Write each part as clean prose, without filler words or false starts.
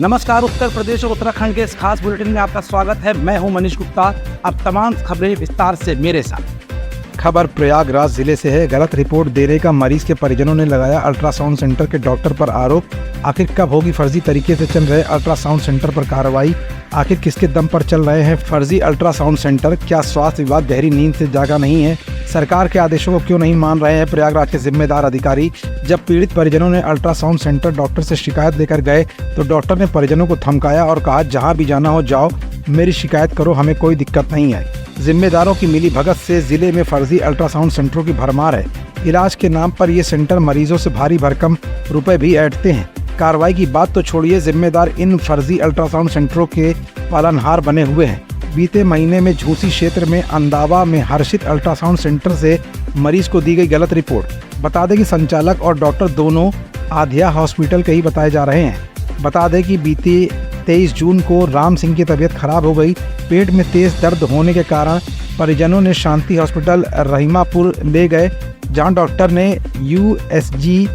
नमस्कार, उत्तर प्रदेश और उत्तराखंड के इस खास बुलेटिन में आपका स्वागत है। मैं हूं मनीष गुप्ता। अब तमाम खबरें विस्तार से मेरे साथ। खबर प्रयागराज जिले से है। गलत रिपोर्ट देने का मरीज के परिजनों ने लगाया अल्ट्रासाउंड सेंटर के डॉक्टर पर आरोप। आखिर कब होगी फर्जी तरीके से चल रहे अल्ट्रासाउंड सेंटर पर कार्रवाई? आखिर किसके दम पर चल रहे हैं फर्जी अल्ट्रासाउंड सेंटर? क्या स्वास्थ्य विभाग गहरी नींद से जागा नहीं है? सरकार के आदेशों को क्यों नहीं मान रहे हैं प्रयागराज के जिम्मेदार अधिकारी? जब पीड़ित परिजनों ने अल्ट्रासाउंड सेंटर डॉक्टर से शिकायत लेकर गए तो डॉक्टर ने परिजनों को धमकाया और कहा, जहां भी जाना हो जाओ, मेरी शिकायत करो, हमें कोई दिक्कत नहीं है। जिम्मेदारों की मिली भगत से जिले में फर्जी अल्ट्रासाउंड सेंटरों की भरमार है। इलाज के नाम पर ये सेंटर मरीजों से भारी भरकम रुपए भी ऐंठते हैं। कार्रवाई की बात तो छोड़िए, जिम्मेदार इन फर्जी अल्ट्रासाउंड सेंटरों के पालनहार बने हुए हैं। बीते महीने में झूसी क्षेत्र में अंदावा में हर्षित अल्ट्रासाउंड सेंटर से मरीज को दी गई गलत रिपोर्ट। बता दें कि संचालक और डॉक्टर दोनों आधिया हॉस्पिटल के ही बताए जा रहे हैं। बता दें कि बीते 23 जून को राम सिंह की तबीयत खराब हो गई। पेट में तेज दर्द होने के कारण परिजनों ने शांति हॉस्पिटल रहीमापुर ले गए, जहां डॉक्टर ने USG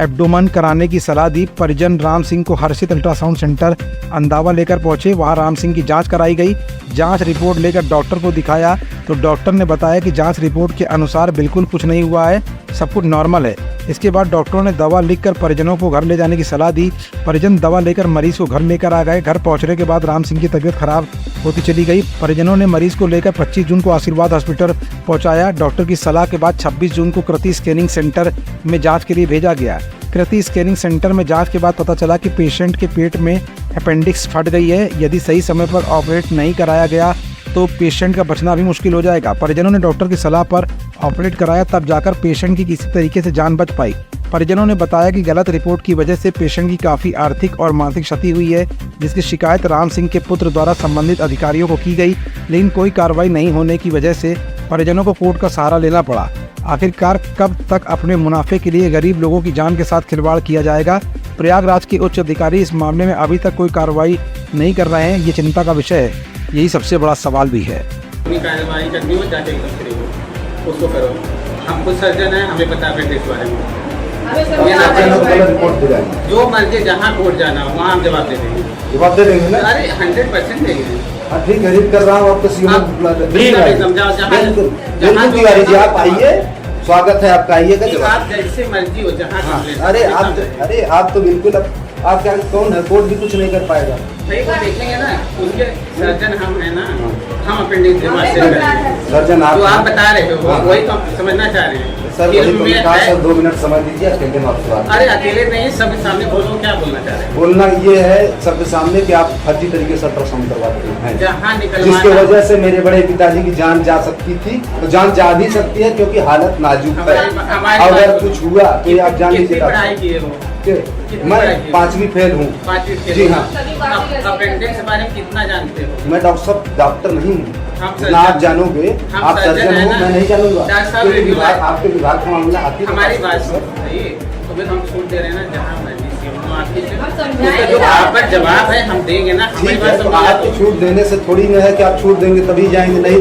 एब्डोमेन कराने की सलाह दी। परिजन राम सिंह को हर्षित अल्ट्रासाउंड सेंटर अंदावा लेकर पहुंचे। वहां राम सिंह की जांच कराई गई। जांच रिपोर्ट लेकर डॉक्टर को दिखाया तो डॉक्टर ने बताया कि जांच रिपोर्ट के अनुसार बिल्कुल कुछ नहीं हुआ है, सब कुछ नॉर्मल है। इसके बाद डॉक्टरों ने दवा लिखकर परिजनों को घर ले जाने की सलाह दी। परिजन दवा लेकर मरीज को घर लेकर आ गए। घर पहुंचने के बाद राम सिंह की तबीयत खराब होती चली गई। परिजनों ने मरीज को लेकर 25 जून को आशीर्वाद हॉस्पिटल पहुंचाया। डॉक्टर की सलाह के बाद 26 जून को कृति स्कैनिंग सेंटर में जांच के लिए भेजा गया। कृति स्कैनिंग सेंटर में जांच के बाद पता चला कि पेशेंट के पेट में अपेंडिक्स फट गई है। यदि सही समय पर ऑपरेट नहीं कराया गया तो पेशेंट का बचना भी मुश्किल हो जाएगा। परिजनों ने डॉक्टर की सलाह पर ऑपरेट कराया, तब जाकर पेशेंट की किसी तरीके से जान बच पाई। परिजनों ने बताया कि गलत रिपोर्ट की वजह से पेशेंट की काफ़ी आर्थिक और मानसिक क्षति हुई है, जिसकी शिकायत राम सिंह के पुत्र द्वारा संबंधित अधिकारियों को की गई, लेकिन कोई कार्रवाई नहीं होने की वजह से परिजनों को कोर्ट का सहारा लेना पड़ा। आखिरकार कब तक अपने मुनाफे के लिए गरीब लोगों की जान के साथ खिलवाड़ किया जाएगा? प्रयागराज के उच्च अधिकारी इस मामले में अभी तक कोई कार्रवाई नहीं कर रहे हैं। ये चिंता का विषय है, यही सबसे बड़ा सवाल भी है। कार्रवाई करनी हो, जाके उसको करो। हम खुद सर्जन हैं, हमें पता है इस बारे में। जो मर्जी जहाँ कोर्ट जाना हो वहाँ हम जवाब दे देंगे। जवाब दे देंगे ना? अरे 100% देंगे। ठीक है, रीड कर रहा हूँ आपको। आप आइए, स्वागत है आपका, आइएगा। आप जैसे मर्जी हो जहाँ। अरे आप तो बिल्कुल, आप क्या कौन है? कोर्ट भी कुछ नहीं कर पाएगा। देखेंगे ना, उनके सर्जन हम है ना, हम अपेंडिक्स सर्जन आप जो आप बता रहे हो वही तो समझना चाह रहे हैं। सर 2 मिनट समय दीजिए, अकेले में आपसे बात। अरे अकेले नहीं, सबके सामने बोलो, क्या बोलना चाह रहे हैं? बोलना ये है सबके सामने कि आप फर्जी तरीके से अल्ट्रासाउंड करवाते हैं, जहाँ जिसकी वजह से मेरे बड़े पिताजी की जान जा सकती थी, तो जान जा भी सकती है, क्योंकि हालत नाजुक है। अगर कुछ हुआ तो आप जान लीजिए। मैं 5वीं फेल हूँ। जी हाँ। अपेंडिक्स के बारे में कितना जानते हो? मैं डॉक्टर नहीं हूँ, जितना आप जानोगे। आप सर्जन हो, मैं नहीं जानूंगा। आपके विभाग का मामला आती है। हमारी बात सुनिए, तो फिर हम छूट दे रहे हैं ना, जहाँ आपका जवाब है हम देंगे ना। आपको छूट देने से थोड़ी नहीं है कि आप छूट देंगे तभी जाएंगे, नहीं।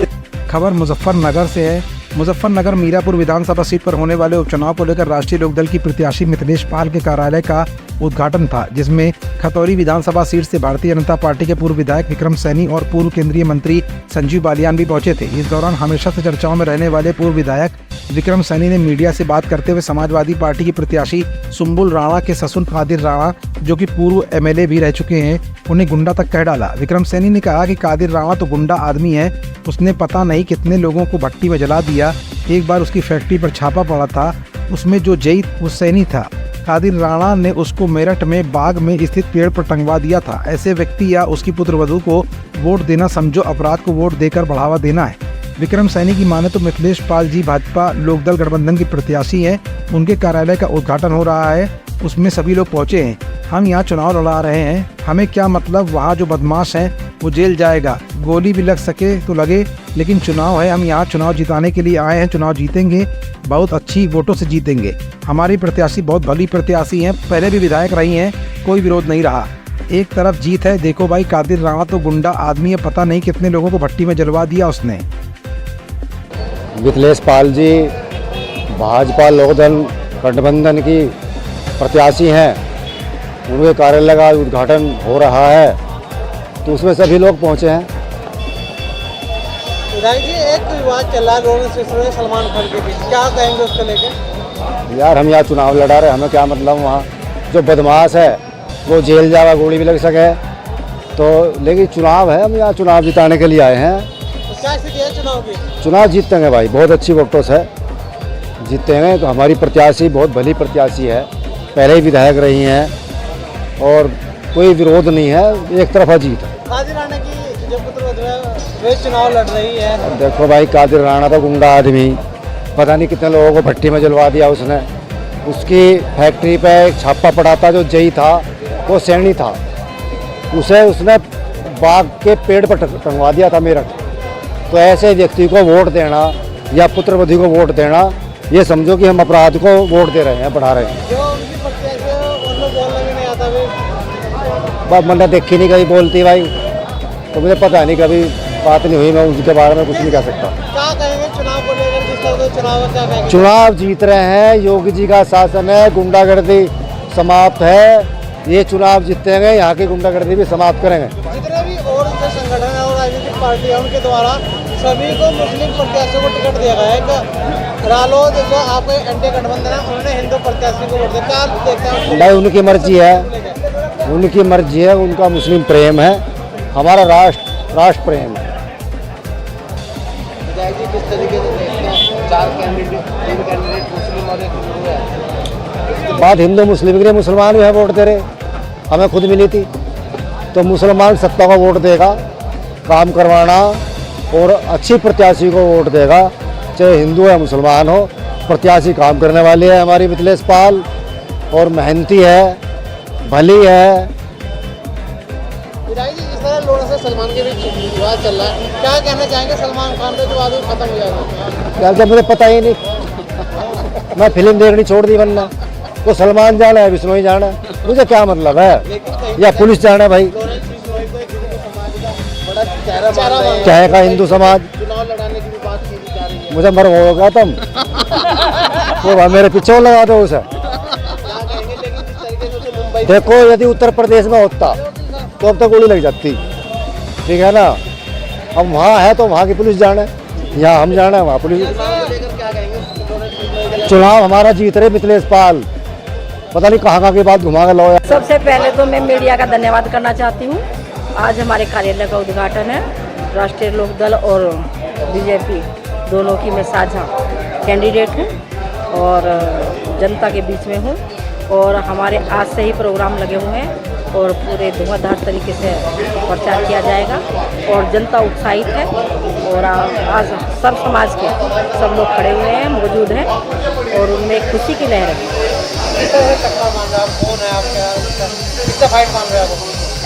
खबर मुजफ्फरनगर से है। मुजफ्फरनगर मीरापुर विधानसभा सीट पर होने वाले उपचुनाव को लेकर राष्ट्रीय लोकदल की प्रत्याशी मिथिलेश पाल के कार्यालय का उद्घाटन था, जिसमें खतौरी विधानसभा सीट से भारतीय जनता पार्टी के पूर्व विधायक विक्रम सैनी और पूर्व केंद्रीय मंत्री संजीव बालियान भी पहुंचे थे। इस दौरान हमेशा से चर्चाओं में रहने वाले पूर्व विधायक विक्रम सैनी ने मीडिया से बात करते हुए समाजवादी पार्टी की प्रत्याशी सुम्बुल राणा के ससुर कादिर राणा, जो कि पूर्व MLA भी रह चुके हैं, उन्हें गुंडा तक कह डाला। विक्रम सैनी ने कहा कि कादिर राणा तो गुंडा आदमी है, उसने पता नहीं कितने लोगों को भट्टी में जला दिया। एक बार उसकी फैक्ट्री पर छापा पड़ा था, उसमें जो जई वो सैनी था। कादिर राणा ने उसको मेरठ में बाग में स्थित पेड़ पर टंगवा दिया था। ऐसे व्यक्ति या उसकी पुत्रवधू को वोट देना समझो अपराध को वोट देकर बढ़ावा देना है। विक्रम सैनी की माने तो मिथिलेश पाल जी भाजपा लोकदल गठबंधन की प्रत्याशी हैं। उनके कार्यालय का उद्घाटन हो रहा है, उसमें सभी लोग पहुंचे हैं। हम यहाँ चुनाव लड़ा रहे हैं, हमें क्या मतलब, वहाँ जो बदमाश हैं वो जेल जाएगा, गोली भी लग सके तो लगे, लेकिन चुनाव है, हम यहाँ चुनाव जिताने के लिए आए हैं। चुनाव जीतेंगे, बहुत अच्छी वोटों से जीतेंगे। हमारी प्रत्याशी बहुत भली प्रत्याशी हैं, पहले भी विधायक रही हैं, कोई विरोध नहीं रहा। एक तरफ जीत है। देखो भाई, कादिर राणा तो गुंडा आदमी है, पता नहीं कितने लोगों को भट्टी में जलवा दिया उसने। मिथिलेश पाल जी भाजपा लोकदल गठबंधन की प्रत्याशी हैं उनके कार्यालय का उद्घाटन हो रहा है, तो उसमें सभी लोग पहुँचे हैं। विधायक जी, एक विवाद चल रहा है लॉरेंस फिशर सलमान खान के बीच, क्या कहेंगे उसको लेकर? यार हम यहाँ चुनाव लड़ा रहे, हमें क्या मतलब, वहाँ जो बदमाश है वो जेल जाएगा, गोली भी लग सके, तो लेकिन चुनाव है, हम यहाँ चुनाव जिताने के लिए आए हैं। तो क्या स्थिति है चुनाव की? चुनाव जीतेंगे भाई, बहुत अच्छी वोटों से जीतेंगे। तो हमारी प्रत्याशी बहुत भली प्रत्याशी है, पहले ही विधायक रही हैं और कोई विरोध नहीं है, एक तरफा जीत है। कादिर राणा की जो पुत्रवधू है वे चुनाव लड़ रही है। देखो भाई, कादिर राणा तो गुंडा आदमी, पता नहीं कितने लोगों को भट्टी में जलवा दिया उसने। उसकी फैक्ट्री पे एक छापा पड़ा था, जो जई था वो सैनी था, उसे उसने बाग के पेड़ पर टंगवा दिया था मेरठ। तो ऐसे व्यक्ति को वोट देना या पुत्रवधू को वोट देना, ये समझो कि हम अपराध को वोट दे रहे हैं, बढ़ा रहे हैं। जो उनकी प्रत्याशी है उनको बोलने भी नहीं आता भी। बात मैंने देखी नहीं कभी बोलती भाई, तो मुझे पता नहीं, कभी बात नहीं हुई, मैं उसके बारे में कुछ नहीं कह सकता। क्या कहेंगे चुनाव को लेकर, जिस तरह से चुनाव है, क्या कहेंगे? चुनाव जीत रहे हैं, योगी जी का शासन है, गुंडागर्दी समाप्त है, ये चुनाव जीतेंगे, यहाँ की गुंडागर्दी भी समाप्त करेंगे। जितने भी और उनके संगठन है और राजनीतिक पार्टी है, उनके द्वारा सभी को मुस्लिम प्रत्याशियों को टिकट दिया गया है। रालोद जो आपके एंटी गठबंधन है, उन्होंने हिंदू प्रत्याशी को वोट दिया, क्या आप देखते हैं? भाई उनकी मर्जी है, उनकी मर्जी है, उनका मुस्लिम प्रेम है, हमारा राष्ट्र प्रेम है। विधायक जी, किस तरीके से देखते हैं 4 कैंडिडेट, 3 कैंडिडेट मुस्लिम और 1 हिंदू है? बात हिंदू मुस्लिम के लिए, मुसलमान भी है वोट दे रहे, हमें खुद मिली थी। तो मुसलमान सत्ता को वोट देगा, काम करवाना और अच्छी प्रत्याशी को वोट देगा, चाहे हिंदू है मुसलमान हो। प्रत्याशी काम करने वाली है हमारी मिथिलेश पाल, और मेहनती है, भली है। विधायक जी, जिस तरह लॉरेंस से सलमान के बीच विवाद चल रहा है, क्या कहना चाहेंगे? सलमान खान का विवाद खत्म हो जाएगा? यार जब मुझे पता ही नहीं, मैं फिल्म देखनी छोड़ दी, वरना तो सलमान जाना है, बिश्नोई जाना है, मुझे क्या मतलब है, या पुलिस जाना है भाई, चाहे का हिंदू समाज चुनाव लड़ाने की भी बात की जा रही है। मुझे मर होगा तुम तो मेरे पीछे लगा दो उसे। क्या कहेंगे? लेकिन जिस तरीके से उसे मुंबई देखो, यदि उत्तर प्रदेश में होता तो अब तक गोली लग जाती, ठीक है ना। अब वहाँ है तो वहाँ की पुलिस जाने, यहाँ हम जाना है, वहाँ पुलिस। लेकर क्या कहेंगे? चुनाव हमारा जीत रहे मिथिलेश पाल, पता नहीं कहाँ की बात घुमा के लाओ। सबसे पहले तो मैं मीडिया का धन्यवाद करना चाहती हूँ। आज हमारे कार्यालय का उद्घाटन है। राष्ट्रीय लोकदल और बीजेपी दोनों की मैं साझा कैंडिडेट हूँ और जनता के बीच में हूँ, और हमारे आज से ही प्रोग्राम लगे हुए हैं और पूरे धुआंधार तरीके से प्रचार किया जाएगा और जनता उत्साहित है। और आज सब समाज के सब लोग खड़े हुए हैं, मौजूद हैं और उनमें खुशी की लहर है।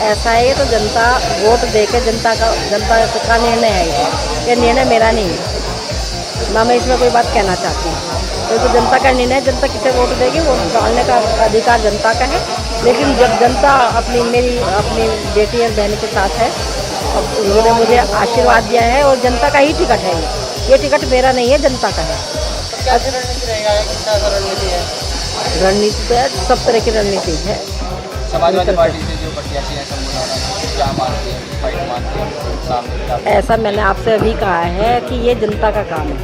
ऐसा है तो जनता वोट देके जनता का निर्णय है, ये निर्णय मेरा नहीं है, ना मैं इसमें कोई बात कहना चाहती हूँ। तो जनता का निर्णय, जनता किसे वोट देगी वोट डालने का अधिकार जनता का है। लेकिन जब जनता अपनी बेटी और बहन के साथ है, अब उन्होंने मुझे आशीर्वाद दिया है और जनता का ही टिकट है, ये टिकट मेरा नहीं है, जनता का है। रणनीति तो है, सब तरह की रणनीति है। समाजवादी पार्टी से जो प्रत्याशी हैं, क्या मानते हैं, फाइट मानते हैं सामने? ऐसा मैंने आपसे अभी कहा है कि ये जनता का काम है,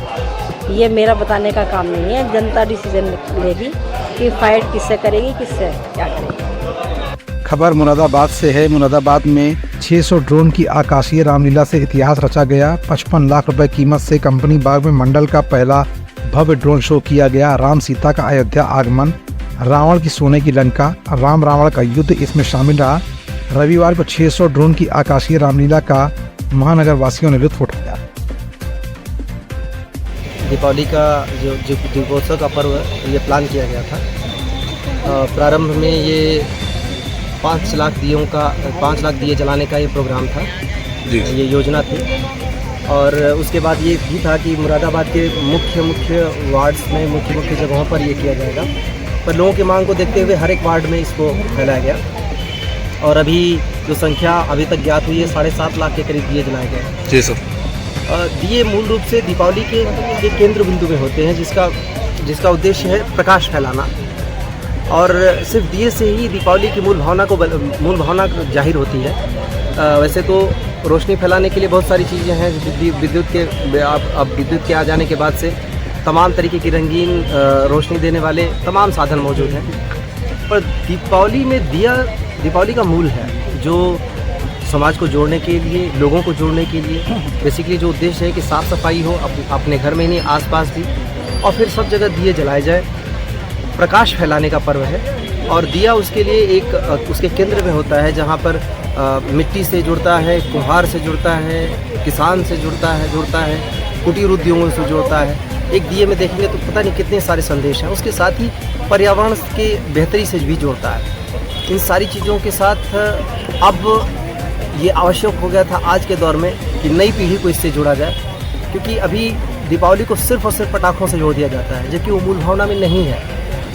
ये मेरा बताने का काम नहीं है। जनता डिसीजन लेगी कि फाइट किससे करेगी, किससे क्या करेगी। खबर मुरादाबाद से है। मुरादाबाद में 600 ड्रोन की आकाशीय रामलीला से इतिहास रचा गया। 55 लाख रुपए कीमत से कंपनी बाग में मंडल का पहला भव्य ड्रोन शो किया गया। राम सीता का अयोध्या आगमन, रावण की सोने की लंका, राम रावण का युद्ध इसमें शामिल रहा। रविवार को 600 ड्रोन की आकाशीय रामलीला का महानगर वासियों ने लुत्फ उठाया। दीपावली का जो दीपोत्सव का पर्व ये प्लान किया गया था। प्रारंभ में ये 5 लाख दिए जलाने का ये प्रोग्राम था, ये योजना थी। और उसके बाद ये भी था कि मुरादाबाद के मुख्य वार्ड्स में मुख्य जगहों पर ये किया जाएगा, पर लोगों की मांग को देखते हुए हर एक वार्ड में इसको फैलाया गया। और अभी जो संख्या अभी तक ज्ञात हुई है 7.5 लाख के करीब दिए जलाए गए। जी सर। दिए मूल रूप से दीपावली के केंद्र बिंदु में होते हैं, जिसका उद्देश्य है प्रकाश फैलाना। और सिर्फ दिए से ही दीपावली की मूल भावना जाहिर होती है। वैसे तो रोशनी फैलाने के लिए बहुत सारी चीज़ें हैं। अब विद्युत के आ जाने के बाद से तमाम तरीके की रंगीन रोशनी देने वाले तमाम साधन मौजूद हैं, पर दीपावली में दीपावली का मूल है जो समाज को जोड़ने के लिए, लोगों को जोड़ने के लिए, बेसिकली जो उद्देश्य है कि साफ़ सफाई हो अपने घर में ही नहीं, आसपास भी, और फिर सब जगह दिए जलाए जाए। प्रकाश फैलाने का पर्व है और दिया उसके लिए एक उसके केंद्र में होता है जहाँ पर मिट्टी से जुड़ता है, कुम्हार से जुड़ता है, किसान से जुड़ता है, कुटीर उद्योगों से जुड़ता है। एक दिए में देखेंगे तो पता नहीं कितने सारे संदेश हैं। उसके साथ ही पर्यावरण के बेहतरी से भी जोड़ता है। इन सारी चीज़ों के साथ अब ये आवश्यक हो गया था आज के दौर में कि नई पीढ़ी को इससे जोड़ा जाए, क्योंकि अभी दीपावली को सिर्फ और सिर्फ पटाखों से जोड़ दिया जाता है, जबकि वो मूल भावना में नहीं है।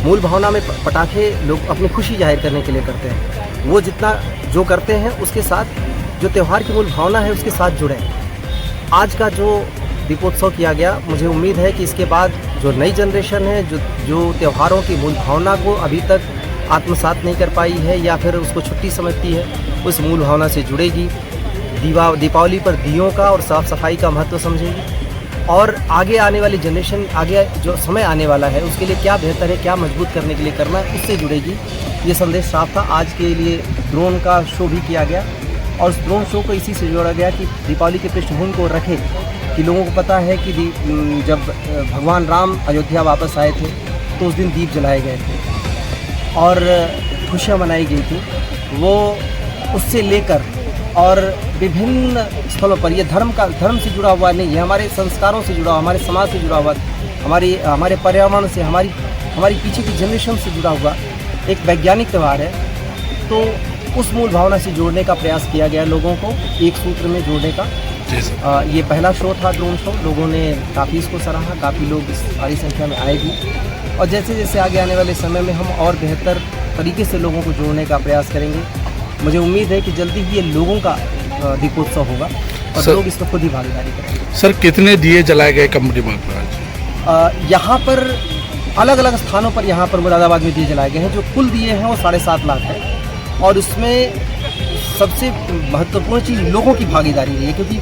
मूल भावना में पटाखे लोग अपनी खुशी जाहिर करने के लिए करते हैं। वो जितना जो करते हैं उसके साथ जो त्यौहार की मूल भावना है उसके साथ जुड़े। आज का जो दीपोत्सव किया गया, मुझे उम्मीद है कि इसके बाद जो नई जनरेशन है जो त्योहारों की मूल भावना को अभी तक आत्मसात नहीं कर पाई है या फिर उसको छुट्टी समझती है, उस मूल भावना से जुड़ेगी। दीपावली पर दियों का और साफ़ सफाई का महत्व समझेगी और आगे आने वाली जनरेशन, आगे जो समय आने वाला है उसके लिए क्या बेहतर है, क्या मजबूत करने के लिए करना है, उससे जुड़ेगी। ये संदेश साफ था। आज के लिए ड्रोन का शो भी किया गया और उस ड्रोन शो को इसी से जोड़ा गया कि दीपावली की पृष्ठभूमि को रखे कि लोगों को पता है कि जब भगवान राम अयोध्या वापस आए थे तो उस दिन दीप जलाए गए थे और खुशियाँ मनाई गई थी। वो उससे लेकर और विभिन्न स्थलों पर, ये धर्म से जुड़ा हुआ नहीं है, हमारे संस्कारों से जुड़ा हुआ, हमारे समाज से जुड़ा हुआ, हमारे पर्यावरण से, हमारी पीछे की जनरेशन से जुड़ा हुआ एक वैज्ञानिक त्यौहार है। तो उस मूल भावना से जोड़ने का प्रयास किया गया, लोगों को एक सूत्र में जोड़ने का। ये पहला शो था, ड्रोन शो। लोगों ने काफ़ी इसको सराहा, काफ़ी लोग इस भारी संख्या में आए भी, और जैसे जैसे आगे आने वाले समय में हम और बेहतर तरीके से लोगों को जोड़ने का प्रयास करेंगे। मुझे उम्मीद है कि जल्दी ही ये लोगों का दीपोत्सव होगा और लोग इसमें खुद ही भागीदारी करेंगे। सर, कितने दिए जलाए गए कमरी बाग? यहाँ पर अलग अलग स्थानों पर, यहाँ पर मुरादाबाद में दिए जलाए गए हैं। जो कुल दिए हैं वो 7.5 लाख है और उसमें सबसे महत्वपूर्ण चीज़ लोगों की भागीदारी है, क्योंकि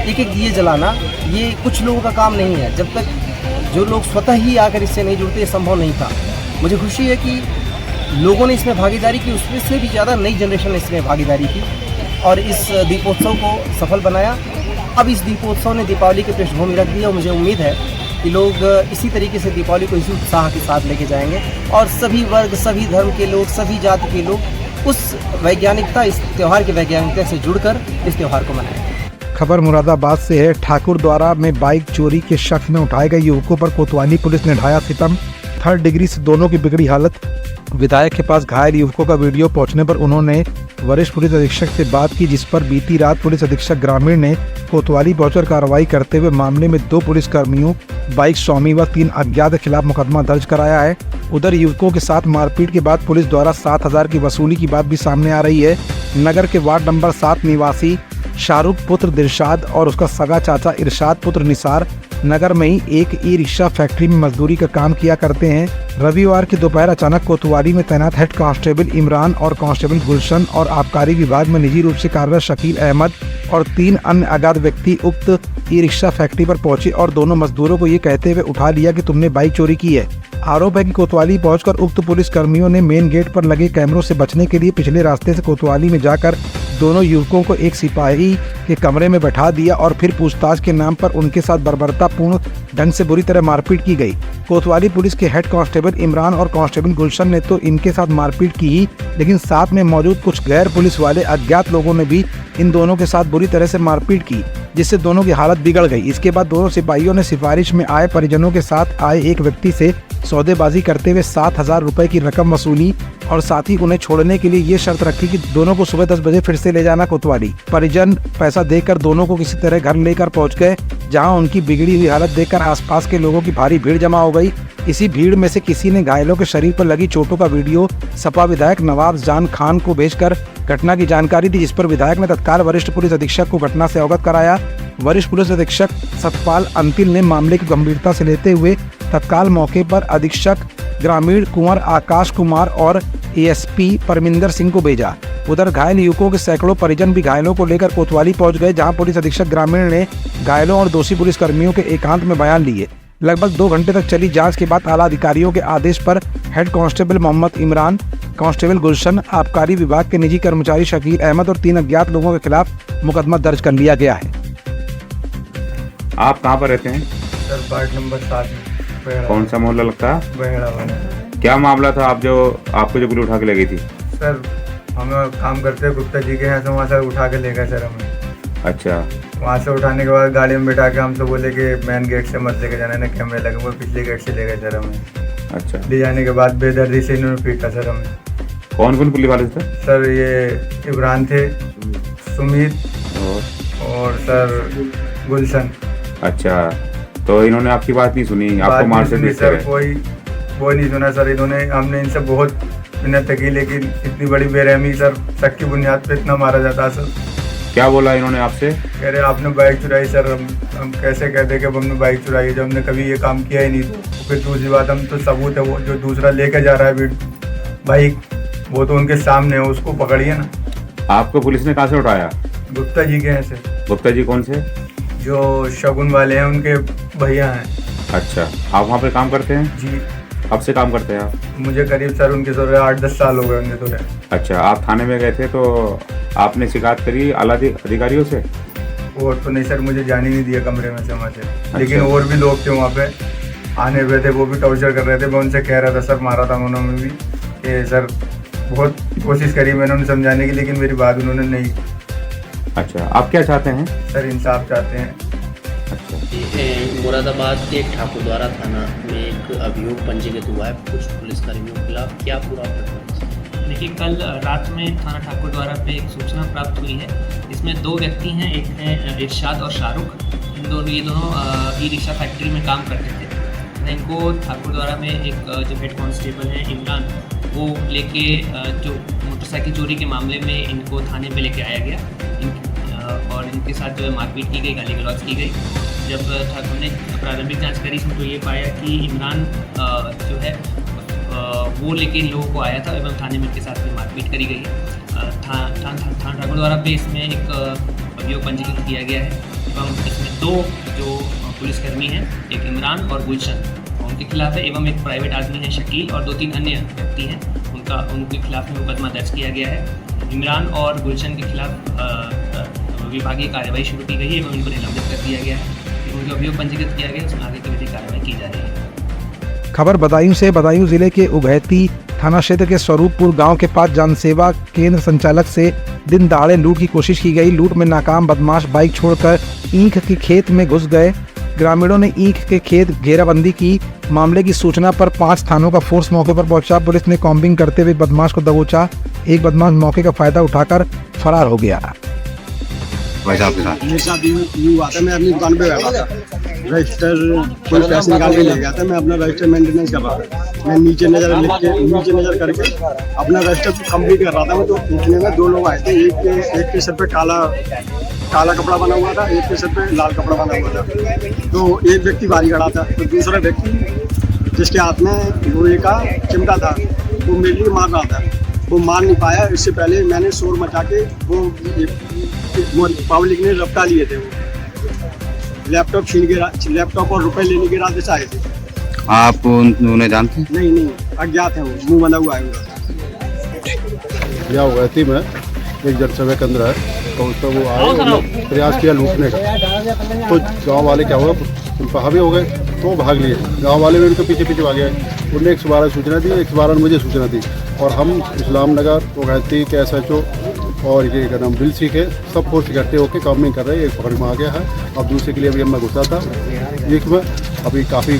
एक एक दिए जलाना ये कुछ लोगों का काम नहीं है। जब तक जो लोग स्वतः ही आकर इससे नहीं जुड़ते, ये संभव नहीं था। मुझे खुशी है कि लोगों ने इसमें भागीदारी की, उसमें से भी ज़्यादा नई जनरेशन ने इसमें भागीदारी की और इस दीपोत्सव को सफल बनाया। अब इस दीपोत्सव ने दीपावली की पृष्ठभूमि रख दी और मुझे उम्मीद है कि लोग इसी तरीके से दीपावली को इसी उत्साह के साथ लेके जाएंगे और सभी वर्ग, सभी धर्म के लोग, सभी जाति के लोग उस वैज्ञानिकता, इस त्यौहार की वैज्ञानिकता से जुड़कर इस त्यौहार को मनाएंगे। खबर मुरादाबाद से है। ठाकुर द्वारा में बाइक चोरी के शक में उठाए गए युवकों पर कोतवाली पुलिस ने ढाया सितम। 3rd डिग्री से दोनों की बिगड़ी हालत। विधायक के पास घायल युवकों का वीडियो पहुंचने पर उन्होंने वरिष्ठ पुलिस अधीक्षक से बात की, जिस पर बीती रात पुलिस अधीक्षक ग्रामीण ने कोतवाली पहुंचकर कार्रवाई करते हुए मामले में 2 पुलिसकर्मियों, बाइक स्वामी व 3 अज्ञात के खिलाफ मुकदमा दर्ज कराया है। उधर युवकों के साथ मारपीट के बाद पुलिस द्वारा 7,000 की वसूली की बात भी सामने आ रही है। नगर के वार्ड नंबर 7 निवासी शाहरुख पुत्र दिलशाद और उसका सगा चाचा इरशाद पुत्र निसार नगर में ही एक ई-रिक्शा फैक्ट्री में मजदूरी का काम किया करते हैं। रविवार की दोपहर अचानक कोतवाली में तैनात हेड कांस्टेबल इमरान और कांस्टेबल गुलशन और आबकारी विभाग में निजी रूप से कार्यरत शकील अहमद और 3 अन्य अज्ञात व्यक्ति उक्त ई-रिक्शा फैक्ट्री पर पहुंचे और दोनों मजदूरों को ये कहते हुए उठा लिया कि तुमने बाइक चोरी की है। आरोप है कि कोतवाली पहुंचकर उक्त पुलिस कर्मियों ने मेन गेट पर लगे कैमरों से बचने के लिए पिछले रास्ते से कोतवाली में जाकर दोनों युवकों को एक सिपाही के कमरे में बैठा दिया और फिर पूछताछ के नाम पर उनके साथ बर्बरतापूर्ण ढंग से बुरी तरह मारपीट की गई। कोतवाली पुलिस के हेड कांस्टेबल इमरान और कांस्टेबल गुलशन ने तो इनके साथ मारपीट की ही, लेकिन साथ में मौजूद कुछ गैर पुलिस वाले अज्ञात लोगों ने भी इन दोनों के साथ बुरी तरह से मारपीट की, जिससे दोनों की हालत बिगड़ गई। इसके बाद दोनों सिपाहियों ने सिफारिश में आए परिजनों के साथ आए एक व्यक्ति से सौदेबाजी करते हुए 7,000 रुपए की रकम वसूली और साथ ही उन्हें छोड़ने के लिए ये शर्त रखी कि दोनों को सुबह 10 बजे फिर से ले जाना कोतवाली। परिजन पैसा देकर दोनों को किसी तरह घर लेकर पहुंच गए, जहां उनकी बिगड़ी हुई हालत देखकर आसपास के लोगों की भारी भीड़ जमा हो गई। इसी भीड़ में से किसी ने घायलों के शरीर पर लगी चोटों का वीडियो सपा विधायक नवाब जान खान को भेजकर घटना की जानकारी दी, जिस पर विधायक ने तत्काल वरिष्ठ पुलिस अधीक्षक को घटना से अवगत कराया। वरिष्ठ पुलिस अधीक्षक सतपाल अंतिल ने मामले की गंभीरता से लेते हुए तत्काल मौके पर अधीक्षक ग्रामीण कुंवर आकाश कुमार और एएसपी परमिंदर सिंह को भेजा। उधर घायल युवकों के सैकड़ों परिजन भी घायलों को लेकर कोतवाली पहुंच गए, जहां पुलिस अधीक्षक ग्रामीण ने घायलों और दोषी पुलिसकर्मियों के एकांत में बयान लिए। लगभग 2 घंटे तक चली जांच के बाद आला अधिकारियों के आदेश पर head constable Mohammed Imran, constable Gulshan, आबकारी विभाग के निजी कर्मचारी शकील अहमद और 3 अज्ञात लोगों के खिलाफ मुकदमा दर्ज कर लिया गया है। आप कहाँ पर रहते हैं? सर वार्ड नंबर 7 में। कौन सा मोहल्ला लगता है? बहेड़ा वाला। क्या मामला था आपको जो पुलिस उठा के ले गई थी? सर हम काम करते हैं गुप्ता जी के यहाँ से, वहाँ से उठा के ले गए सर हमें। अच्छा। वहाँ से उठाने के बाद गाड़ी में बिठा के हमसे बोले कि मेन गेट से मत लेके जाना, कैमरे लगे हुए, पिछले गेट से ले गए सर हमें। अच्छा। ले जाने के बाद बेदर्दी से इन्होंने पीटा सर हमें। कौन कौन पुलिस वाले थे? सर ये इमरान थे, सुमित और सर गुलशन। अच्छा, तो इन्होंने आपकी बात नहीं सुनी, आपको मार से पीट सर कोई नहीं सुना सर। हमने इनसे बहुत मिन्नत की, लेकिन इतनी बड़ी बेरहमी सर, शक की बुनियाद पे इतना मारा जाता है सर। क्या बोला इन्होंने आपसे? कह रहे आपने बाइक चुराई सर। हम कैसे कहते कि हमने बाइक चुराई जब हमने कभी ये काम किया ही नहीं। तो फिर दूसरी बात, हम तो सबूत है वो जो दूसरा लेके जा रहा है बाइक, वो तो उनके सामने है, उसको पकड़िए ना। आपको पुलिस ने कहाँ से उठाया? गुप्ता जी के हैं से। गुप्ता जी कौन से? जो शगुन वाले हैं, उनके भैया हैं। अच्छा, आप वहाँ पे काम करते हैं? जी। कब से काम करते हैं आप? मुझे करीब सर उनके तो 8-10 साल हो गए उनके तो। अच्छा, आप थाने में गए थे तो आपने शिकायत करी आला अधिकारियों से? और तो नहीं सर, मुझे जाने नहीं दिया कमरे में से वहाँ से। अच्छा। लेकिन और भी लोग थे वहाँ पे, आने हुए थे, वो भी टॉर्चर कर रहे थे। मैं उनसे कह रहा था सर, मारा था उन्होंने भी कि सर बहुत कोशिश करी मैंने उन्हें समझाने की, लेकिन मेरी बात उन्होंने नहीं। अच्छा, आप क्या चाहते हैं? सर इंसाफ चाहते हैं। अच्छा। मुरादाबाद के एक ठाकुरद्वारा थाना में एक अभियोग पंजीकृत हुआ है कुछ पुलिसकर्मियों के खिलाफ, क्या पूरा प्रकरण? देखिए, कल रात में थाना ठाकुरद्वारा पे एक सूचना प्राप्त हुई है। इसमें 2 व्यक्ति हैं, एक है इरशाद और शाहरुख। ये दोनों ई रिक्शा फैक्ट्री में काम करते थे। इनको ठाकुरद्वारा में एक जो हेड कांस्टेबल हैं इमरान, वो लेके जो मोटरसाइकिल चोरी के मामले में इनको थाने पे लेके आया गया और इनके साथ जो है मारपीट की गई, गाली गलौज की गई। जब ठाकुर ने प्रारंभिक जांच करी इसमें तो ये पाया कि इमरान जो है वो लेके इन लोगों को आया था एवं थाने में इनके साथ में मारपीट करी गई है। थाना ठाकुरद्वारा पे इसमें एक अभियोग पंजीकृत किया गया है एवं इसमें 2 जो पुलिसकर्मी हैं, एक इमरान और गुलशन, उनके खिलाफ है एवं एक प्राइवेट आदमी है शकील और 2-3 अन्य व्यक्ति हैं, उनके खिलाफ में मुकदमा दर्ज किया गया है। इमरान और गुलशन के खिलाफ विभागीय कार्रवाई शुरू की गई है एवं उनको निलंबित कर दिया गया है। उनका अभियोग पंजीकृत किया गया, उसमें आगे की विधिक कार्रवाई की जा रही है। खबर बदायूं से। बदायूं जिले के उभैती थाना क्षेत्र के स्वरूपपुर गांव के पास जनसेवा केंद्र संचालक से दिन दहाड़े लूट की कोशिश की गई। लूट में नाकाम बदमाश बाइक छोड़कर ईंख के खेत में घुस गए। ग्रामीणों ने ईंख के खेत घेराबंदी की। मामले की सूचना पर 5 थानों का फोर्स मौके पर पहुंचा। पुलिस ने कॉम्बिंग करते हुए बदमाश को दबोचा। एक बदमाश मौके का फायदा उठाकर फरार हो गया। मेरे साथ यूँ हुआ था, मैं अपनी दुकान पे बैठा था, रजिस्टर कोई पैसे निकाल के ले गया था। मैं अपना रजिस्टर मेंटेनेंस कर रहा था। मैं नीचे नज़र करके अपना रजिस्टर कंप्लीट कर रहा था। मैं तो पूछने में 2 लोग आए थे। एक के सर पे काला कपड़ा बना हुआ था, एक के सर पे लाल कपड़ा बना हुआ था। तो एक व्यक्ति बाहरी खड़ा था, तो दूसरा व्यक्ति जिसके हाथ में लोहे का चिमटा था वो मेरे लिए मार रहा था। वो मार नहीं पाया। इससे पहले मैंने शोर मचा के वो पब्लिक ने रफ्ता लिए थे। वो लैपटॉप छीन के, लैपटॉप और रुपए लेने के इरादे से आए थे। आप उन्हें जानते? नहीं, अज्ञात है, वो मुँह बना हुआ है उनका। यह उभैती में एक जनसेवा केंद्र है, तो उस पर वो आए, प्रयास किया लूटने का। तो गांव वाले क्या हुआ, उन पर हावी हो गए, तो वो भाग लिए। गांव वाले भी उनके पीछे भागे। उन्होंने 112 सूचना दी, 112 ने मुझे सूचना दी और हम इस्लाम नगर उभैती के SHO और ये क्या नाम बिल सीखे सब फोर्स इकट्ठे होकर कामिंग कर रहे हैं। एक पकड़ में आ गया है। अब दूसरे के लिए अभी मैं घुसा था एक में, अभी काफ़ी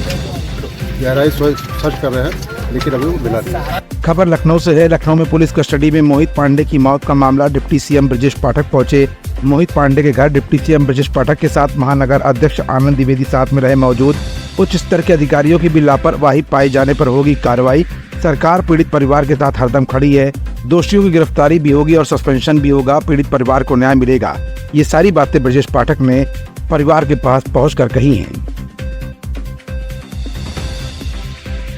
गहराई सर्च कर रहे हैं, लेकिन अभी वो मिला नहीं। खबर लखनऊ से है। लखनऊ में पुलिस कस्टडी में मोहित पांडे की मौत का मामला। डिप्टी CM ब्रजेश पाठक पहुंचे। मोहित पांडे के घर डिप्टी CM ब्रजेश पाठक के साथ महानगर अध्यक्ष आनंद द्विवेदी साथ में रहे मौजूद। उच्च स्तर के अधिकारियों की भी लापरवाही पाए जाने पर होगी कार्रवाई। सरकार पीड़ित परिवार के साथ हरदम खड़ी है। दोषियों की गिरफ्तारी भी होगी और सस्पेंशन भी होगा। पीड़ित परिवार को न्याय मिलेगा। ये सारी बातें ब्रजेश पाठक ने परिवार के पास पहुंचकर कही हैं।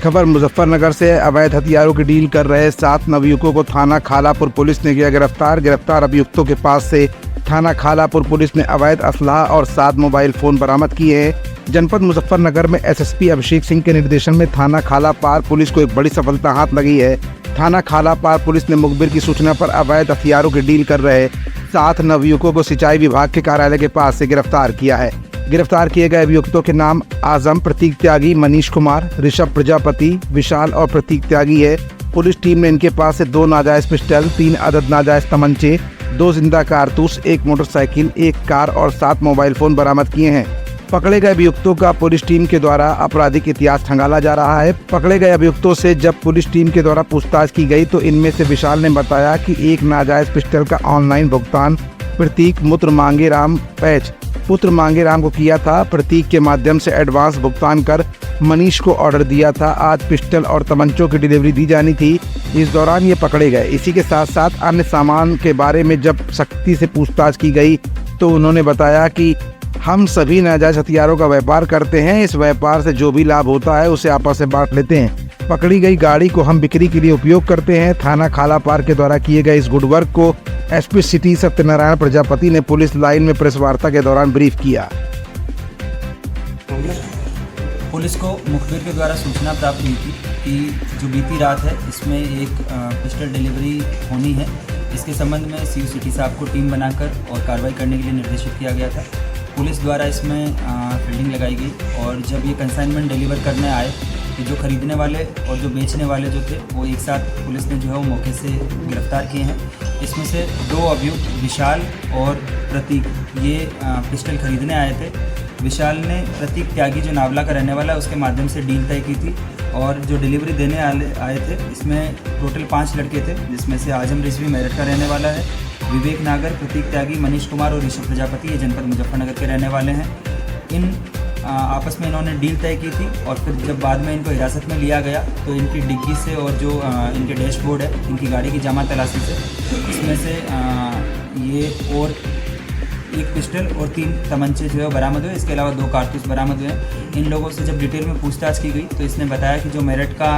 खबर मुजफ्फरनगर से अवैध हथियारों की डील कर रहे 7 नवयुवकों को थाना खालापुर पुलिस ने किया गिरफ्तार अभियुक्तों के पास से थाना खालापुर पुलिस ने अवैध असलाह और 7 मोबाइल फोन बरामद किए हैं। जनपद मुजफ्फरनगर में एसएसपी अभिषेक सिंह के निर्देशन में थाना खालापार पुलिस को एक बड़ी सफलता हाथ लगी है। थाना खालापार पुलिस ने मुखबिर की सूचना पर अवैध हथियारों की डील कर रहे 7 नवयुवकों को सिंचाई विभाग के कार्यालय के पास से गिरफ्तार किया है। गिरफ्तार किए गए अभियुक्तों के नाम आजम, प्रतीक त्यागी, मनीष कुमार, ऋषभ प्रजापति, विशाल और प्रतीक त्यागी है। पुलिस टीम ने इनके पास से 2 नाजायज पिस्टल, 3 अदद नाजायज तमंचे, 2 जिंदा कारतूस, 1 मोटरसाइकिल, 1 कार और 7 मोबाइल फोन बरामद किए हैं। पकड़े गए अभियुक्तों का पुलिस टीम के द्वारा आपराधिक इतिहास खंगाला जा रहा है। पकड़े गए अभियुक्तों से जब पुलिस टीम के द्वारा पूछताछ की गई तो इनमें से विशाल ने बताया कि 1 नाजायज पिस्टल का ऑनलाइन भुगतान प्रतीक पुत्र मांगेराम को किया था। प्रतीक के माध्यम से एडवांस भुगतान कर मनीष को ऑर्डर दिया था। आज पिस्टल और तमंचों की डिलीवरी दी जानी थी। इस दौरान ये पकड़े गए। इसी के साथ साथ अन्य सामान के बारे में जब सख्ती से पूछताछ की गई तो उन्होंने बताया कि हम सभी नाजायज हथियारों का व्यापार करते हैं। इस व्यापार से जो भी लाभ होता है उसे आपस में बांट लेते हैं। पकड़ी गई गाड़ी को हम बिक्री के लिए उपयोग करते हैं। थाना खालापार के द्वारा किए गए इस गुड वर्क को एसपी सिटी सत्यनारायण प्रजापति ने पुलिस लाइन में प्रेस वार्ता के दौरान ब्रीफ किया। पुलिस को मुखबिर के द्वारा सूचना प्राप्त हुई थी कि जो बीती रात है इसमें एक पिस्टल डिलीवरी होनी है। इसके संबंध में सीओ सिटी साहब को टीम बनाकर और कार्रवाई करने के लिए निर्देशित किया गया था। पुलिस द्वारा इसमें फील्डिंग लगाई गई और जब ये कंसाइनमेंट डिलीवर करने आए तो जो खरीदने वाले और जो बेचने वाले जो थे वो एक साथ पुलिस ने जो है वो मौके से गिरफ्तार किए हैं। इसमें से 2 अभियुक्त विशाल और प्रतीक ये पिस्टल खरीदने आए थे। विशाल ने प्रतीक त्यागी जो नावला का रहने वाला है उसके माध्यम से डील तय की थी और जो डिलीवरी देने आए थे इसमें टोटल 5 लड़के थे, जिसमें से आजम रिजवी मेरठ का रहने वाला है, विवेक नागर, प्रतीक त्यागी, मनीष कुमार और ऋषभ प्रजापति ये जनपद मुजफ्फरनगर के रहने वाले हैं। इन आपस में इन्होंने डील तय की थी और फिर जब बाद में इनको हिरासत में लिया गया तो इनकी डिग्गी से और जो इनके डैशबोर्ड है इनकी गाड़ी की जामा तलाशी से इसमें से ये और 1 पिस्टल और 3 तमंचे जो है बरामद हुए। इसके अलावा 2 कारतूस बरामद हुए हैं। इन लोगों से जब डिटेल में पूछताछ की गई तो इसने बताया कि जो मेरठ का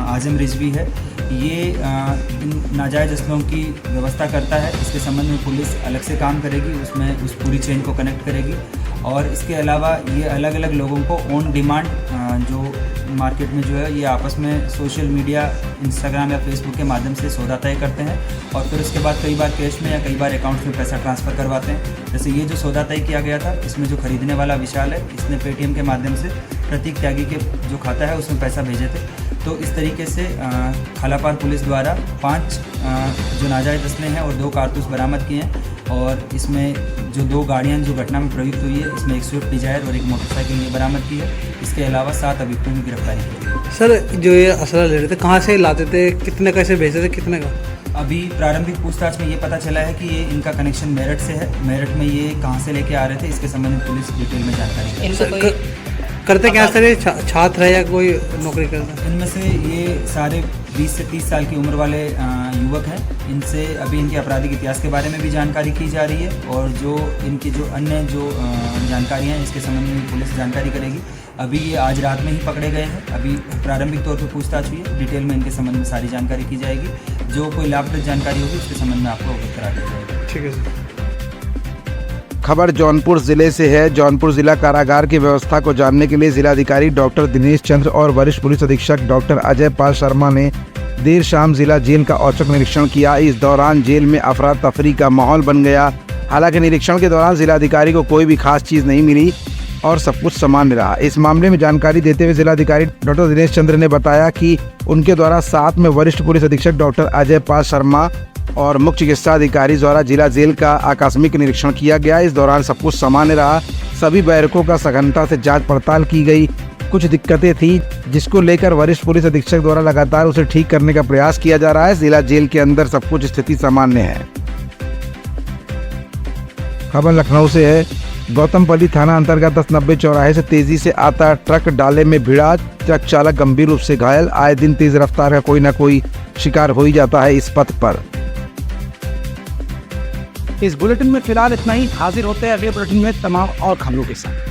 आजम रिजवी है ये इन नाजायज़ असलों की व्यवस्था करता है। इसके संबंध में पुलिस अलग से काम करेगी, उसमें उस पूरी चेन को कनेक्ट करेगी और इसके अलावा ये अलग अलग लोगों को ऑन डिमांड जो मार्केट में जो है ये आपस में सोशल मीडिया, इंस्टाग्राम या फेसबुक के माध्यम से सौदा तय करते हैं और फिर उसके बाद कई बार कैश में या कई बार अकाउंट में पैसा ट्रांसफ़र करवाते हैं। जैसे ये जो सौदा तय किया गया था इसमें जो खरीदने वाला विशाल है इसने पेटीएम के माध्यम से प्रतीक त्यागी के जो खाता है उसमें पैसा भेजे थे। तो इस तरीके से खालापार पुलिस द्वारा 5 जो नाजायज़ असले हैं और 2 कारतूस बरामद किए हैं और इसमें जो 2 गाड़ियाँ जो घटना में प्रयुक्त हुई है इसमें एक स्विफ्ट डिजायर और एक मोटरसाइकिल ये बरामद की है। इसके अलावा 7 अभियुक्तों की गिरफ्तारी की है। सर जो ये असला ले रहे थे कहाँ से लाते थे, कितने कैसे भेजते थे, कितने का? अभी प्रारंभिक पूछताछ में ये पता चला है कि ये इनका कनेक्शन मेरठ से है। मेरठ में ये कहाँ से लेके आ रहे थे इसके संबंध में पुलिस डिटेल में जानकारी करते क्या सर? छात्र है या कोई नौकरी करता है? इनमें से ये सारे 20 से 30 साल की उम्र वाले युवक हैं। इनसे अभी इनके आपराधिक इतिहास के बारे में भी जानकारी की जा रही है और जो इनकी जो अन्य जो जानकारी हैं इसके संबंध में पुलिस जानकारी करेगी। अभी ये आज रात में ही पकड़े गए हैं। अभी प्रारंभिक तौर पर पूछताछ हुई है, डिटेल में इनके संबंध में सारी जानकारी की जाएगी। जो कोई लाभप्रद जानकारी होगी उसके संबंध में आपको अवगत करा दिया जाएगा। ठीक है सर। खबर जौनपुर जिले से है। जौनपुर जिला कारागार की व्यवस्था को जानने के लिए जिलाधिकारी डॉक्टर दिनेश चंद्र और वरिष्ठ पुलिस अधीक्षक डॉक्टर अजय पाल शर्मा ने देर शाम जिला जेल का औचक निरीक्षण किया। इस दौरान जेल में अफरा तफरी का माहौल बन गया। हालांकि निरीक्षण के दौरान जिलाधिकारी को कोई भी खास चीज़ नहीं मिली और सब कुछ सामान्य रहा। इस मामले में जानकारी देते हुए जिलाधिकारी डॉक्टर दिनेश चंद्र ने बताया कि उनके द्वारा साथ में वरिष्ठ पुलिस अधीक्षक डॉक्टर अजय पाल शर्मा और मुख्य चिकित्सा अधिकारी द्वारा जिला जेल का आकस्मिक निरीक्षण किया गया। इस दौरान सब कुछ सामान्य रहा। सभी बैरकों का सघनता से जांच पड़ताल की गई। कुछ दिक्कतें थी जिसको लेकर वरिष्ठ पुलिस अधीक्षक द्वारा लगातार उसे ठीक करने का प्रयास किया जा रहा है। जिला जेल के अंदर सब कुछ स्थिति सामान्य है। खबर लखनऊ से है। गौतमपल्ली थाना अंतर्गत 1090 चौराहे से तेजी से आता ट्रक डाले में भिड़ा। ट्रक चालक गंभीर रूप से घायल। आए दिन तेज रफ्तार का कोई न कोई शिकार हो ही जाता है इस पथ पर। इस बुलेटिन में फिलहाल इतना ही। हाजिर होते हैं अगले बुलेटिन में तमाम और खबरों के साथ।